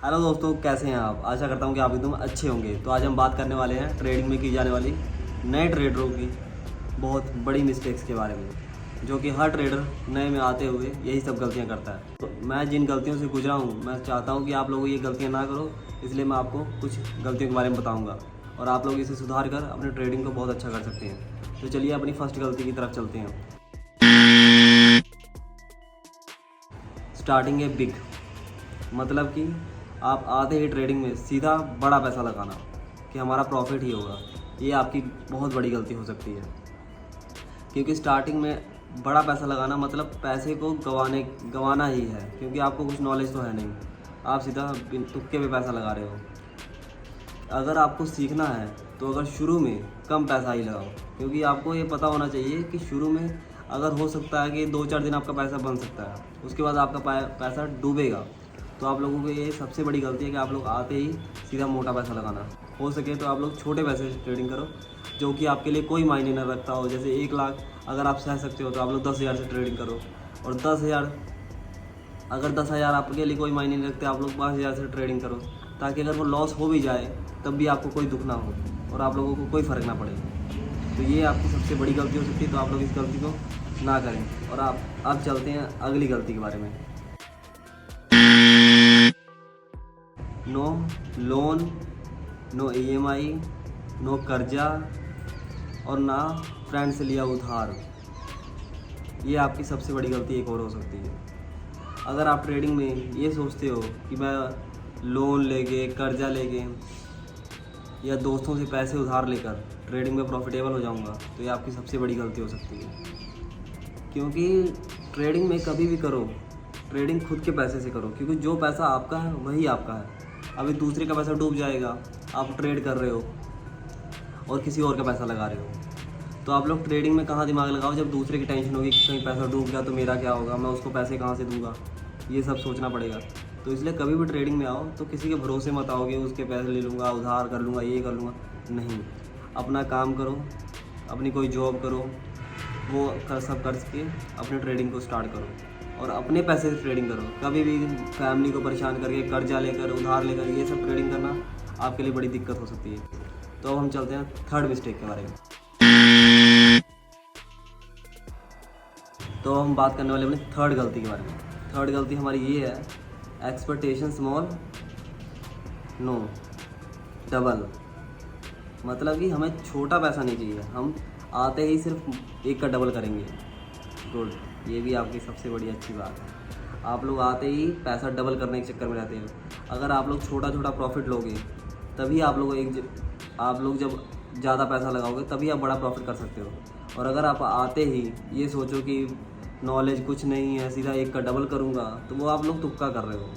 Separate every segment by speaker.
Speaker 1: Hello दोस्तों, कैसे हैं आप। आशा करता हूँ कि आप एकदम अच्छे होंगे। तो आज हम बात करने वाले हैं ट्रेडिंग में की जाने वाली नए ट्रेडरों की बहुत बड़ी मिस्टेक्स के बारे में, जो कि हर ट्रेडर नए में आते हुए यही सब गलतियाँ करता है। तो मैं जिन गलतियों से गुजरा हूँ, मैं चाहता हूँ कि आप लोग ये गलतियाँ ना करो, इसलिए मैं आपको कुछ गलतियों के बारे में बताऊँगा और आप लोग इसे सुधार कर अपने ट्रेडिंग को बहुत अच्छा कर सकते हैं। तो चलिए अपनी फर्स्ट गलती की तरफ चलते हैं। स्टार्टिंग है बिग, मतलब कि आप आते ही ट्रेडिंग में सीधा बड़ा पैसा लगाना कि हमारा प्रॉफिट ही होगा। ये आपकी बहुत बड़ी गलती हो सकती है, क्योंकि स्टार्टिंग में बड़ा पैसा लगाना मतलब पैसे को गंवाना ही है, क्योंकि आपको कुछ नॉलेज तो है नहीं। आप सीधा तुक्के पे पैसा लगा रहे हो। अगर आपको सीखना है तो अगर शुरू में कम पैसा ही लगाओ, क्योंकि आपको ये पता होना चाहिए कि शुरू में अगर हो सकता है कि 2-4 दिन आपका पैसा बन सकता है, उसके बाद आपका पैसा डूबेगा। तो आप लोगों को ये सबसे बड़ी गलती है कि आप लोग आते ही सीधा मोटा पैसा लगाना। हो सके तो आप लोग छोटे पैसे से ट्रेडिंग करो, जो कि आपके लिए कोई मायने न रखता हो। जैसे 1 लाख अगर आप सह सकते हो तो आप लोग 10,000 से ट्रेडिंग करो, और 10,000 अगर 10,000 आपके लिए कोई मायने नहीं रखते, आप लोग 5,000 से ट्रेडिंग करो, ताकि अगर वो लॉस हो भी जाए तब भी आपको कोई दुख ना हो और आप लोगों को कोई फ़र्क ना पड़े। तो ये आपकी सबसे बड़ी गलती हो सकती है, तो आप लोग इस गलती को ना करें। और आप अब चलते हैं अगली गलती के बारे में। No loan, no EMI, no कर्जा और ना फ्रेंड से लिया उधार। ये आपकी सबसे बड़ी गलती एक और हो सकती है। अगर आप ट्रेडिंग में ये सोचते हो कि मैं लोन लेके, कर्जा लेके या दोस्तों से पैसे उधार लेकर ट्रेडिंग में प्रॉफिटेबल हो जाऊंगा, तो ये आपकी सबसे बड़ी गलती हो सकती है। क्योंकि ट्रेडिंग में कभी भी करो, ट्रेडिंग खुद के पैसे से करो, क्योंकि जो पैसा आपका है वही आपका है। अभी दूसरे का पैसा डूब जाएगा, आप ट्रेड कर रहे हो और किसी और का पैसा लगा रहे हो। तो आप लोग ट्रेडिंग में कहाँ दिमाग लगाओ, जब दूसरे की टेंशन होगी कि कहीं पैसा डूब गया तो मेरा क्या होगा, मैं उसको पैसे कहाँ से दूंगा, ये सब सोचना पड़ेगा। तो इसलिए कभी भी ट्रेडिंग में आओ तो किसी के भरोसे मत आओ कि उसके पैसे ले लूँगा, उधार कर लूँगा, ये कर लूँगा। नहीं, अपना काम करो, अपनी कोई जॉब करो, वो सब कर के अपने ट्रेडिंग को स्टार्ट करो और अपने पैसे से ट्रेडिंग करो। कभी भी फैमिली को परेशान करके, कर्जा लेकर, उधार लेकर ये सब ट्रेडिंग करना आपके लिए बड़ी दिक्कत हो सकती है। तो अब हम चलते हैं थर्ड मिस्टेक के बारे में। तो हम बात करने वाले अपनी थर्ड गलती के बारे में। थर्ड गलती हमारी ये है, एक्सपेक्टेशन स्मॉल नो डबल। मतलब कि हमें छोटा पैसा नहीं चाहिए, हम आते ही सिर्फ एक का डबल करेंगे। गुड, ये भी आपकी सबसे बड़ी अच्छी बात है। आप लोग आते ही पैसा डबल करने के चक्कर में रहते हैं। अगर आप लोग छोटा छोटा प्रॉफिट लोगे, तभी आप लोग जब ज़्यादा पैसा लगाओगे तभी आप बड़ा प्रॉफिट कर सकते हो। और अगर आप आते ही ये सोचो कि नॉलेज कुछ नहीं है, सीधा एक का डबल करूँगा, तो वो आप लोग तुक्का कर रहे हो।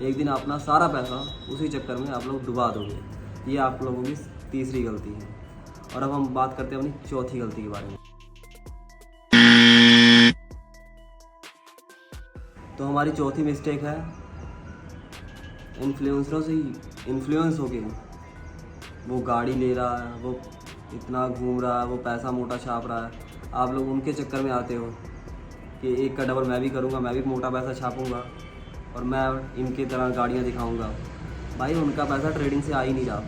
Speaker 1: एक दिन अपना सारा पैसा उसी चक्कर में आप लोग डुबा दोगे। ये आप लोगों की तीसरी गलती है। और अब हम बात करते हैं अपनी चौथी गलती के बारे में। तो हमारी चौथी मिस्टेक है, इन्फ्लुएंसरों से इन्फ्लुएंस हो गए। वो गाड़ी ले रहा है, वो इतना घूम रहा है, वो पैसा मोटा छाप रहा है, आप लोग उनके चक्कर में आते हो कि एक का डबल मैं भी करूँगा, मैं भी मोटा पैसा छापूँगा और मैं इनकी तरह गाड़ियाँ दिखाऊँगा। भाई, उनका पैसा ट्रेडिंग से आ ही नहीं रहा,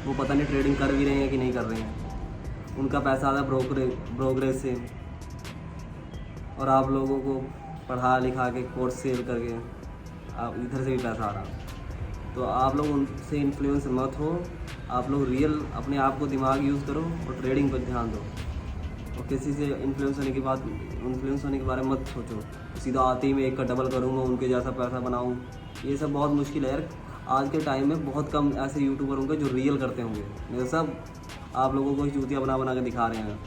Speaker 1: वो पता नहीं ट्रेडिंग कर भी रहे हैं कि नहीं कर रहे हैं। उनका पैसा आता है ब्रोकरेज से, और आप लोगों को पढ़ा लिखा के कोर्स सेल करके आप इधर से भी पैसा आ रहा। तो आप लोग उनसे इन्फ्लुएंस मत हो। आप लोग रियल अपने आप को दिमाग यूज़ करो और ट्रेडिंग पर ध्यान दो। और किसी से इन्फ्लुएंस होने के बारे में मत सोचो, सीधा आते ही मैं एक का डबल करूँगा, उनके जैसा पैसा बनाऊँ। ये सब बहुत मुश्किल है यार। आज के टाइम में बहुत कम ऐसे यूट्यूबर होंगे जो रियल करते होंगे। ये सब आप लोगों को चूतिया बना के दिखा रहे हैं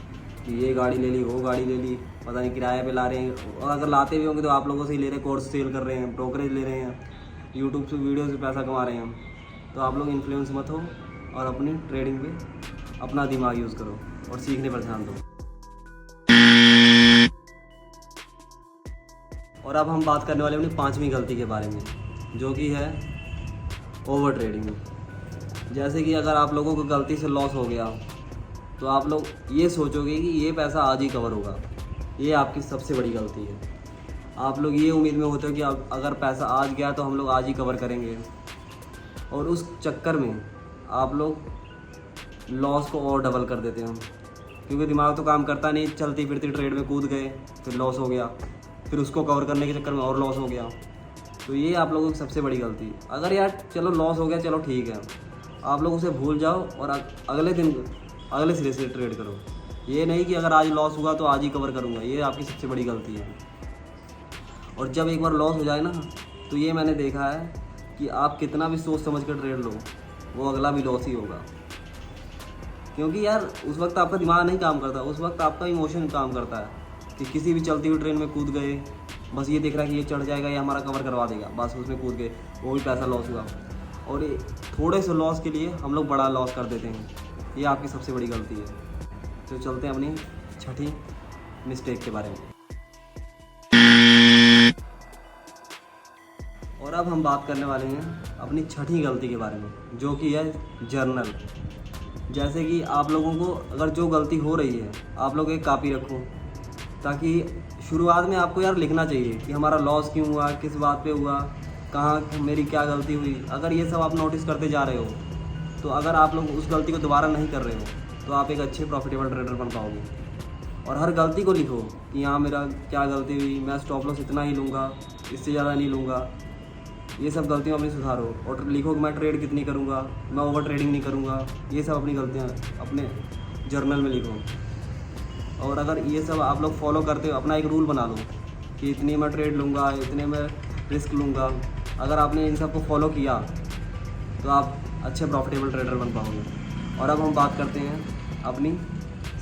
Speaker 1: कि ये गाड़ी ले ली, वो गाड़ी ले ली, पता नहीं किराए पे ला रहे हैं। और अगर लाते भी होंगे तो आप लोगों से ही ले रहे हैं, कोर्स सेल कर रहे हैं, ब्रोकरेज ले रहे हैं, यूट्यूब से वीडियो से पैसा कमा रहे हैं। तो आप लोग इन्फ्लुएंस मत हो और अपनी ट्रेडिंग पे अपना दिमाग यूज़ करो और सीखने पर ध्यान दो। और अब हम बात करने वाले अपनी पांचवी गलती के बारे में, जो कि है ओवर ट्रेडिंग। जैसे कि अगर आप लोगों को गलती से लॉस हो गया तो आप लोग ये सोचोगे कि ये पैसा आज ही कवर होगा। ये आपकी सबसे बड़ी गलती है। आप लोग ये उम्मीद में होते हो कि अगर पैसा आज गया तो हम लोग आज ही कवर करेंगे, और उस चक्कर में आप लोग लॉस को और डबल कर देते हो, क्योंकि दिमाग तो काम करता नहीं, चलती फिरती ट्रेड में कूद गए, फिर लॉस हो गया, फिर उसको कवर करने के चक्कर में और लॉस हो गया। तो ये आप लोगों की सबसे बड़ी गलती। अगर यार चलो लॉस हो गया, चलो ठीक है, आप लोग उसे भूल जाओ और अगले दिन अगले सिरे से ट्रेड करो। ये नहीं कि अगर आज लॉस हुआ तो आज ही कवर करूँगा, ये आपकी सबसे बड़ी गलती है। और जब एक बार लॉस हो जाए ना, तो ये मैंने देखा है कि आप कितना भी सोच समझ कर ट्रेड लो, वो अगला भी लॉस ही होगा। क्योंकि यार उस वक्त आपका दिमाग नहीं काम करता, उस वक्त आपका इमोशन काम करता है कि किसी भी चलती हुई ट्रेन में कूद गए, बस ये देख रहा है कि ये चढ़ जाएगा, ये हमारा कवर करवा देगा, बस उसमें कूद गए, वो भी पैसा लॉस हुआ। और ये थोड़े से लॉस के लिए हम लोग बड़ा लॉस कर देते हैं, ये आपकी सबसे बड़ी गलती है। तो चलते हैं अपनी छठी मिस्टेक के बारे में। और अब हम बात करने वाले हैं अपनी छठी गलती के बारे में, जो कि है जर्नल। जैसे कि आप लोगों को अगर जो गलती हो रही है, आप लोग एक कॉपी रखो, ताकि शुरुआत में आपको यार लिखना चाहिए कि हमारा लॉस क्यों हुआ, किस बात पे हुआ, कहाँ मेरी क्या गलती हुई। अगर ये सब आप नोटिस करते जा रहे हो, तो अगर आप लोग उस गलती को दोबारा नहीं कर रहे हो, तो आप एक अच्छे प्रॉफिटेबल ट्रेडर बन पाओगे। और हर गलती को लिखो कि यहाँ मेरा क्या गलती हुई, मैं स्टॉप लॉस इतना ही लूँगा, इससे ज़्यादा नहीं लूँगा। ये सब गलतियाँ अपनी सुधारो और लिखो कि मैं ट्रेड कितनी करूँगा, मैं ओवर ट्रेडिंग नहीं करूँगा। ये सब अपनी गलतियाँ अपने जर्नल में लिखो। और अगर ये सब आप लोग फॉलो करते हो, अपना एक रूल बना लो कि इतनी मैं ट्रेड लूँगा, इतने में रिस्क लूँगा। अगर आपने इन सब को फॉलो किया तो आप अच्छे प्रॉफिटेबल ट्रेडर बन पाओगे। और अब हम बात करते हैं अपनी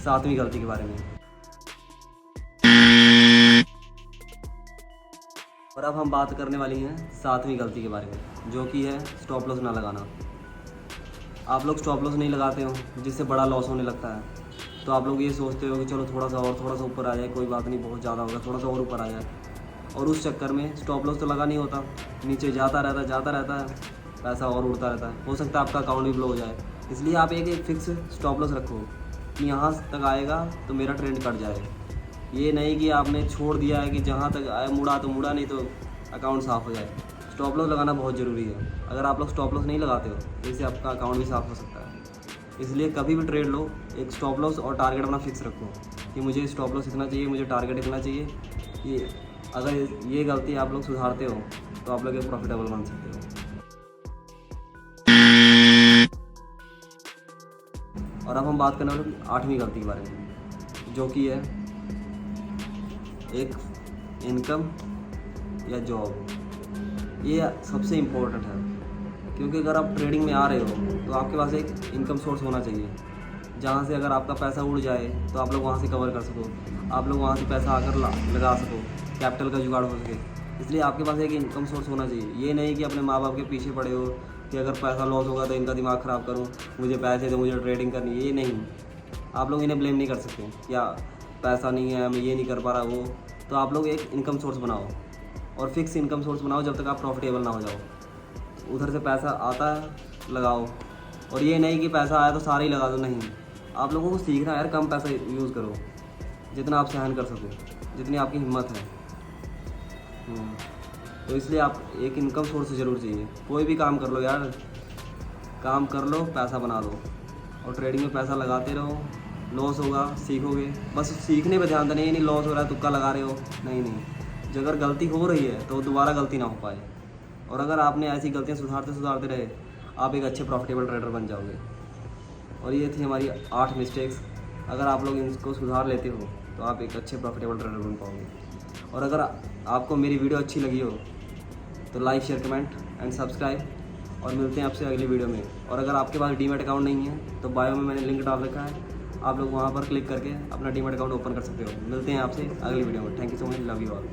Speaker 1: सातवीं गलती के बारे में। और अब हम बात करने वाली हैं सातवीं गलती के बारे में, जो कि है स्टॉप लॉस ना लगाना। आप लोग स्टॉप लॉस नहीं लगाते हो, जिससे बड़ा लॉस होने लगता है। तो आप लोग ये सोचते हो कि चलो थोड़ा सा ऊपर आ जाए, कोई बात नहीं, बहुत ज़्यादा होगा, थोड़ा सा और ऊपर आ जाए। और उस चक्कर में स्टॉप लॉस तो लगा नहीं होता, नीचे जाता रहता है, पैसा और उड़ता रहता है। हो सकता है आपका अकाउंट भी ब्लो हो जाए। इसलिए आप एक फिक्स स्टॉप लॉस रखो कि यहाँ तक आएगा तो मेरा ट्रेंड कट जाए। ये नहीं कि आपने छोड़ दिया है कि जहाँ तक आए मुड़ा तो मुड़ा, नहीं तो अकाउंट साफ़ हो जाए। स्टॉप लॉस लगाना बहुत ज़रूरी है। अगर आप लोग स्टॉप लॉस नहीं लगाते हो तो इससे आपका अकाउंट भी साफ़ हो सकता है। इसलिए कभी भी ट्रेड लो, एक स्टॉप लॉस और टारगेट अपना फिक्स रखो कि मुझे स्टॉप लॉस इतना चाहिए, मुझे टारगेट इतना चाहिए। ये अगर ये गलती आप लोग सुधारते हो तो आप लोग एक प्रॉफिटेबल बन सकते हो। और अब हम बात करने वाले आठवीं गलती के बारे में, जो कि है एक इनकम या जॉब। ये सबसे इम्पोर्टेंट है, क्योंकि अगर आप ट्रेडिंग में आ रहे हो तो आपके पास एक इनकम सोर्स होना चाहिए, जहाँ से अगर आपका पैसा उड़ जाए तो आप लोग वहाँ से कवर कर सको, आप लोग वहाँ से पैसा आकर लगा सको, कैपिटल का जुगाड़ हो सके। इसलिए आपके पास एक इनकम सोर्स होना चाहिए। ये नहीं कि अपने माँ बाप के पीछे पड़े हो कि अगर पैसा लॉस होगा तो इनका दिमाग ख़राब करूँ, मुझे पैसे दो, मुझे ट्रेडिंग करनी। ये नहीं, आप लोग इन्हें ब्लेम नहीं कर सकते या पैसा नहीं है, मैं ये नहीं कर पा रहा वो। तो आप लोग एक इनकम सोर्स बनाओ और फिक्स इनकम सोर्स बनाओ जब तक आप प्रॉफिटेबल ना हो जाओ। उधर से पैसा आता है लगाओ, और ये नहीं कि पैसा आया तो सारा ही लगा दो। नहीं, आप लोगों को सीखना है यार, कम पैसा यूज़ करो, जितना आप सहन कर सको, जितनी आपकी हिम्मत है। तो इसलिए आप एक इनकम सोर्स ज़रूर चाहिए। कोई भी काम कर लो यार, काम कर लो, पैसा बना लो, और ट्रेडिंग में पैसा लगाते रहो। लॉस होगा, सीखोगे, बस सीखने पर ध्यान देना। नहीं लॉस हो रहा है तुक्का लगा रहे हो, नहीं। जो अगर गलती हो रही है तो दोबारा गलती ना हो पाए। और अगर आपने ऐसी गलतियाँ सुधारते रहे, आप एक अच्छे प्रॉफिटेबल ट्रेडर बन जाओगे। और ये थी हमारी 8 मिस्टेक्स। अगर आप लोग इनको सुधार लेते हो तो आप एक अच्छे प्रॉफिटेबल ट्रेडर बन पाओगे। और अगर आपको मेरी वीडियो अच्छी लगी हो तो like, share, comment and subscribe. और मिलते हैं आपसे अगली वीडियो में। और अगर आपके पास डीमैट अकाउंट नहीं है तो बायो में मैंने लिंक डाल रखा है, आप लोग वहाँ पर क्लिक करके अपना डीमैट अकाउंट ओपन कर सकते हो। मिलते हैं आपसे अगली वीडियो में। Thank you so much, love you all.